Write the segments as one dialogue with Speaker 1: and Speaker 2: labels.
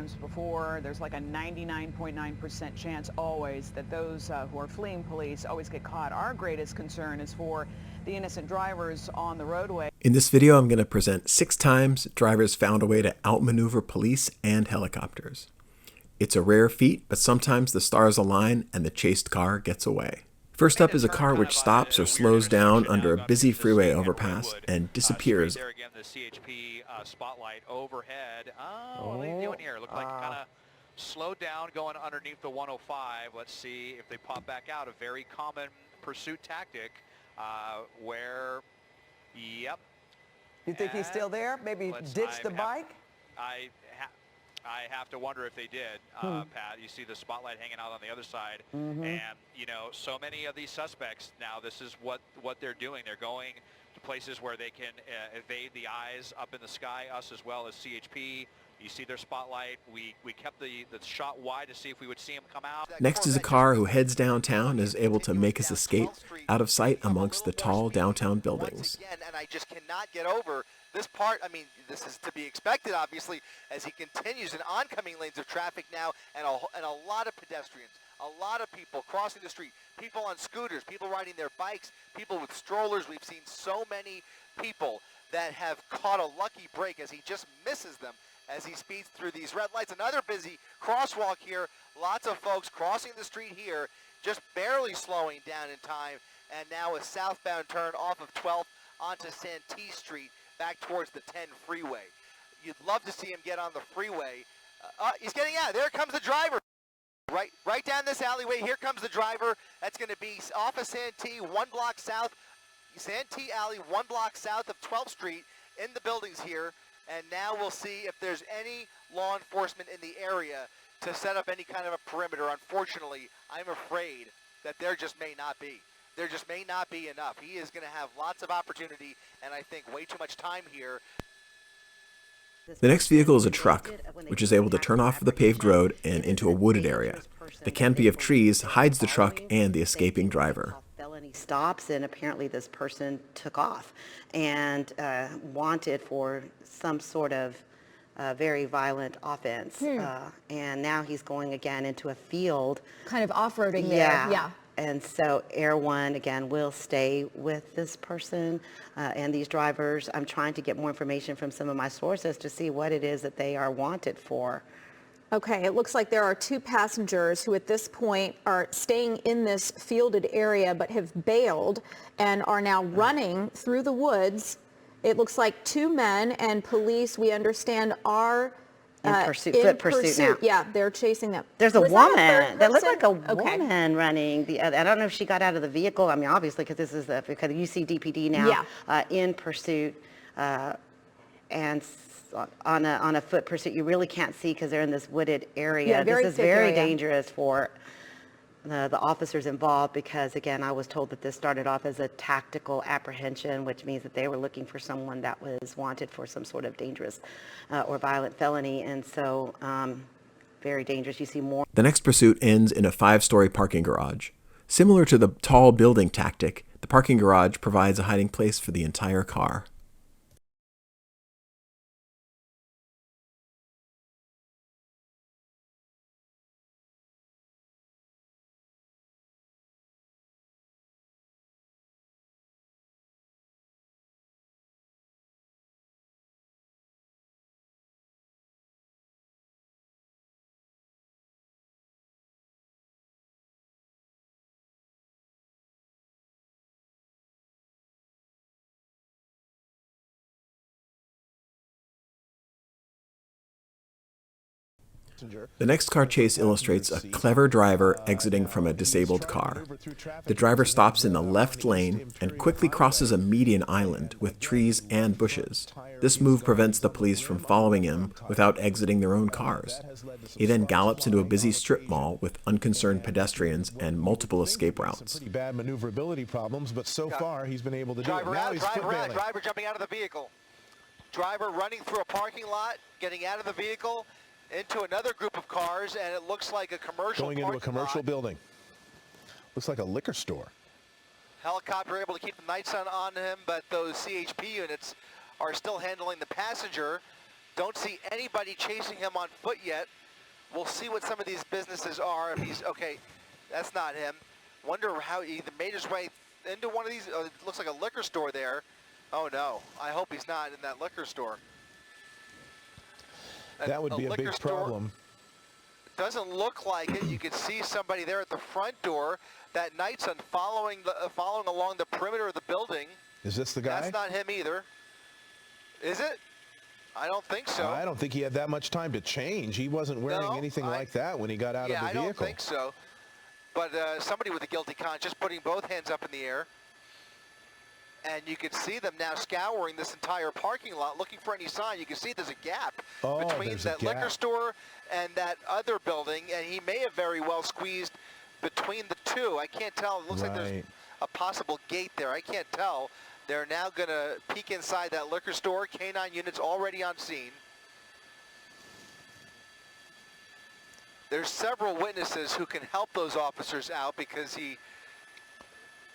Speaker 1: times before. There's like a 99.9% chance always that those who are fleeing police always get caught. Our greatest concern is for the innocent drivers on the roadway.
Speaker 2: In this video, I'm going to present 6 times drivers found a way to outmaneuver police and helicopters. It's a rare feat, but sometimes the stars align and the chased car gets away. First up is a car which stops or slows down under a busy freeway overpass and disappears.
Speaker 3: There again, the CHP spotlight overhead. What are they doing here? Looked like kind of slowed down going underneath the 105. Let's see if they pop back out. A very common pursuit tactic where, yep.
Speaker 4: You think he's still there? Maybe ditch the bike?
Speaker 3: I have to wonder if they did, Pat. You see the spotlight hanging out on the other side. And, you know, so many of these suspects now, this is what they're doing. They're going to places where they can evade the eyes up in the sky, us as well as CHP. You see their spotlight. We kept the shot wide to see if we would see him come out.
Speaker 2: Next is a car who heads downtown and is able to make his escape out of sight amongst the tall downtown buildings.
Speaker 5: And I just cannot get over this part. I mean, this is to be expected, obviously, as he continues in oncoming lanes of traffic now, and a lot of pedestrians, a lot of people crossing the street, people on scooters, people riding their bikes, people with strollers. We've seen so many people that have caught a lucky break as he just misses them as he speeds through these red lights. Another busy crosswalk here. Lots of folks crossing the street here, just barely slowing down in time. And now a southbound turn off of 12th onto Santee Street, back towards the 10 freeway. You'd love to see him get on the freeway. He's getting out. There comes the driver. Right down this alleyway. Here comes the driver. That's going to be off of Santee, 1 block south. Santee Alley, 1 block south of 12th Street, in the buildings here. And now we'll see if there's any law enforcement in the area to set up any kind of a perimeter. Unfortunately, I'm afraid that there just may not be. There just may not be enough. He is going to have lots of opportunity, and I think way too much time here.
Speaker 2: The next vehicle is a truck, which is able to turn off the paved road and into a wooded area. The canopy of trees hides the truck and the escaping driver.
Speaker 6: Felony stops, and apparently this person took off and wanted for some sort of very violent offense. And now he's going again into a field.
Speaker 7: Kind of off-roading there, yeah.
Speaker 6: And so Air One, again, will stay with this person and these drivers. I'm trying to get more information from some of my sources to see what it is that they are wanted for.
Speaker 7: Okay, it looks like there are 2 passengers who at this point are staying in this fielded area but have bailed and are now running through the woods. It looks like 2 men, and police, we understand, are
Speaker 6: in pursuit now.
Speaker 7: Yeah, they're chasing them.
Speaker 6: There's a woman that looked like a woman running the other. I don't know if she got out of the vehicle. I mean, obviously, because this is because you see DPD now in pursuit, and on a foot pursuit. You really can't see because they're in this wooded area.
Speaker 7: Yeah,
Speaker 6: this is very
Speaker 7: area.
Speaker 6: dangerous for the officers involved, because again, I was told that this started off as a tactical apprehension, which means that they were looking for someone that was wanted for some sort of dangerous or violent felony, and so very dangerous. You see more.
Speaker 2: The next pursuit ends in a 5-story parking garage. Similar to the tall building tactic, the parking garage provides a hiding place for the entire car. The next car chase illustrates a clever driver exiting from a disabled car. The driver stops in the left lane and quickly crosses a median island with trees and bushes. This move prevents the police from following him without exiting their own cars. He then gallops into a busy strip mall with unconcerned pedestrians and multiple escape routes.
Speaker 8: Pretty bad maneuverability problems, but so far he's been able to do it.
Speaker 5: Now he's driver jumping out of the vehicle. Driver running through a parking lot, getting out of the vehicle, into another group of cars, and it looks like a commercial
Speaker 8: going into a commercial building. Looks like a liquor store.
Speaker 5: Helicopter able to keep the nights on him, but those CHP units are still handling the passenger. Don't see anybody chasing him on foot yet. We'll see what some of these businesses are. If he's, okay, that's not him. Wonder how he made his way into one of these, it looks like a liquor store there. Oh no, I hope he's not in that liquor store.
Speaker 8: That would be a big problem.
Speaker 5: Doesn't look like it. You can see somebody there at the front door. That Knightson following along the perimeter of the building.
Speaker 8: Is this the guy?
Speaker 5: That's not him either. Is it? I don't think so.
Speaker 8: I don't think he had that much time to change. He wasn't wearing anything like that when he got out of the vehicle.
Speaker 5: Yeah, I don't think so. But somebody with a guilty conscience putting both hands up in the air. And you can see them now scouring this entire parking lot, looking for any sign. You can see there's a gap between that liquor store and that other building, and he may have very well squeezed between the two. I can't tell. It looks like there's a possible gate there. I can't tell. They're now going to peek inside that liquor store. K-9 units already on scene. There's several witnesses who can help those officers out because he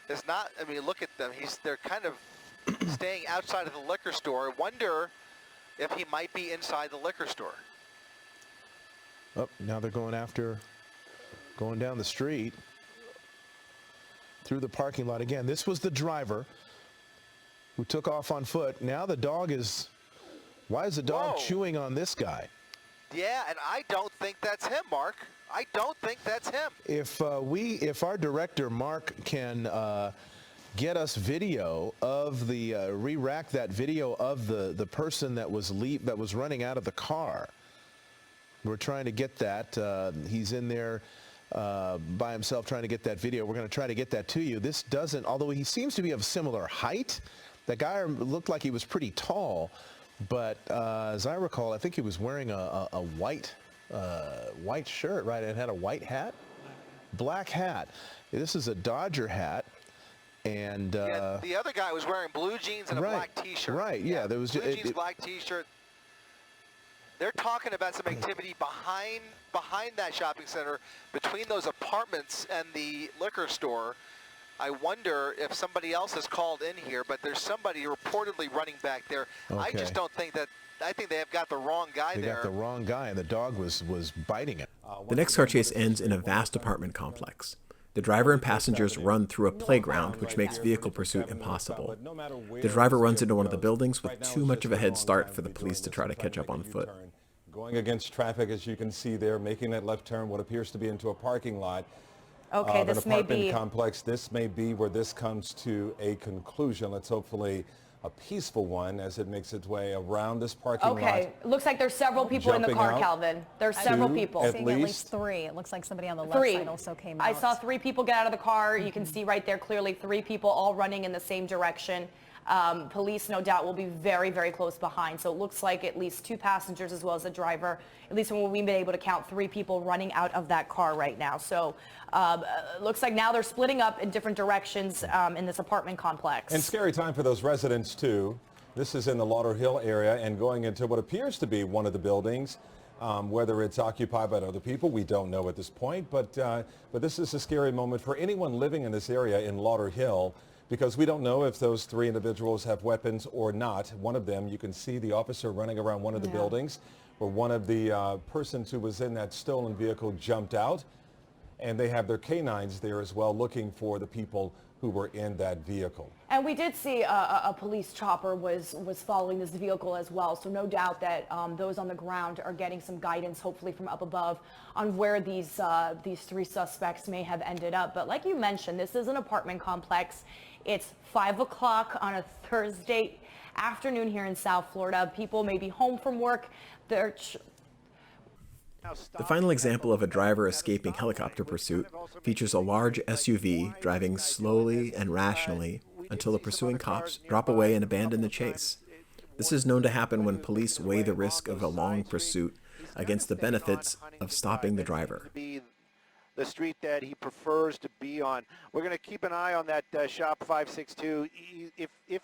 Speaker 5: is not, I mean, look at them. They're kind of staying outside of the liquor store. I wonder if he might be inside the liquor store.
Speaker 8: Oh, now they're going down the street through the parking lot again. This was the driver who took off on foot. Now the dog is, why is the dog chewing on this guy?
Speaker 5: Yeah, and I don't think that's him, Mark. I don't think that's him.
Speaker 8: If our director Mark can get us video of the re-rack that video of the person that was running out of the car. We're trying to get that. He's in there by himself trying to get that video. We're going to try to get that to you. This doesn't, although he seems to be of similar height. That guy looked like he was pretty tall, but as I recall, I think he was wearing a white shirt, right? It had a white hat, black hat. This is a Dodger hat, and
Speaker 5: yeah, the other guy was wearing blue jeans and a black T-shirt.
Speaker 8: Right? Yeah, there was
Speaker 5: blue jeans, black T-shirt. They're talking about some activity behind that shopping center, between those apartments and the liquor store. I wonder if somebody else has called in here, but there's somebody reportedly running back there.
Speaker 8: Okay.
Speaker 5: I just don't think that. I think they have got the wrong guy there.
Speaker 8: They got the wrong guy, and the dog was biting it.
Speaker 2: The next car chase ends in a vast apartment complex. The driver and passengers run through a playground, which makes vehicle pursuit impossible. The driver runs into one of the buildings with too much of a head start for the police to try to catch up on foot.
Speaker 9: Going against traffic, as you can see there, making that left turn, what appears to be into a parking lot.
Speaker 10: Okay,
Speaker 9: this may be an apartment complex. This may be where this comes to a conclusion. Let's hopefully a peaceful one as it makes its way around this parking lot.
Speaker 10: Okay, it looks like there's several people in the car, Calvin. There's several people.
Speaker 9: At least
Speaker 11: three. It looks like somebody on the left side also came out.
Speaker 10: I saw 3 people get out of the car. You can see right there clearly 3 people all running in the same direction. Police, no doubt, will be very, very close behind. So it looks like at least 2 passengers as well as a driver, at least when we've been able to count 3 people running out of that car right now. So looks like now they're splitting up in different directions in this apartment complex.
Speaker 9: And scary time for those residents, too. This is in the Lauderhill area and going into what appears to be one of the buildings. Whether it's occupied by other people, we don't know at this point. But this is a scary moment for anyone living in this area in Lauderhill, because we don't know if those 3 individuals have weapons or not. One of them, you can see the officer running around one of the buildings where one of the persons who was in that stolen vehicle jumped out. And they have their canines there as well, looking for the people who were in that vehicle.
Speaker 10: And we did see a police chopper was following this vehicle as well. So no doubt that those on the ground are getting some guidance, hopefully from up above, on where these 3 suspects may have ended up. But like you mentioned, this is an apartment complex. It's 5 o'clock on a Thursday afternoon here in South Florida. People may be home from work. They're
Speaker 2: The final example of a driver escaping helicopter pursuit features a large SUV driving slowly and rationally until the pursuing cops drop away and abandon the chase. This is known to happen when police weigh the risk of a long pursuit against the benefits of stopping the driver.
Speaker 12: The street that he prefers to be on. We're going to keep an eye on that shop 562. If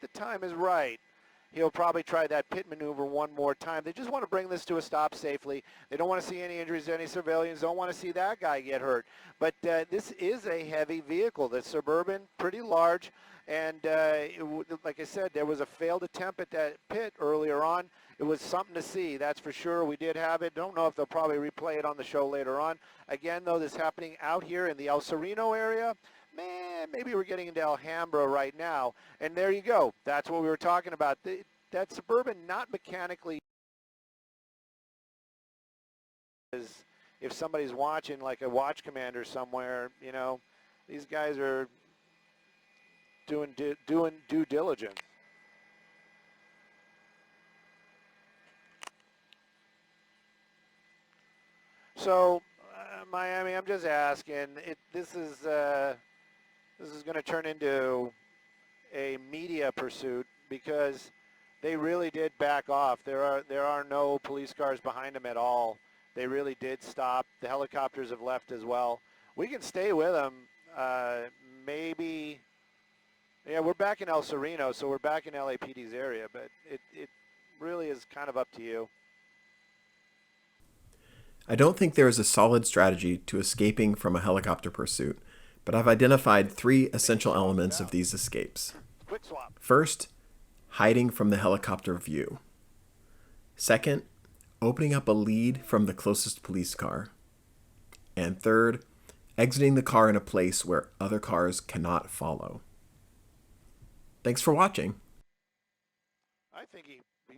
Speaker 12: the time is right, he'll probably try that pit maneuver one more time. They just want to bring this to a stop safely. They don't want to see any injuries to any civilians. Don't want to see that guy get hurt. But this is a heavy vehicle. The Suburban, pretty large, And like I said, there was a failed attempt at that pit earlier on. It was something to see, that's for sure. We did have it. Don't know if they'll probably replay it on the show later on. Again, though, this is happening out here in the El Sereno area. Man, maybe we're getting into Alhambra right now. And there you go. That's what we were talking about. That Suburban not mechanically is, if somebody's watching like a watch commander somewhere, you know, these guys are doing due diligence. So, Miami, I'm just asking. This is going to turn into a media pursuit because they really did back off. There are no police cars behind them at all. They really did stop. The helicopters have left as well. We can stay with them. Maybe. Yeah, we're back in El Sereno, so we're back in LAPD's area, but it really is kind of up to you.
Speaker 2: I don't think there is a solid strategy to escaping from a helicopter pursuit, but I've identified 3 essential elements of these escapes. First, hiding from the helicopter view. Second, opening up a lead from the closest police car. And third, exiting the car in a place where other cars cannot follow. Thanks for watching.
Speaker 12: I think he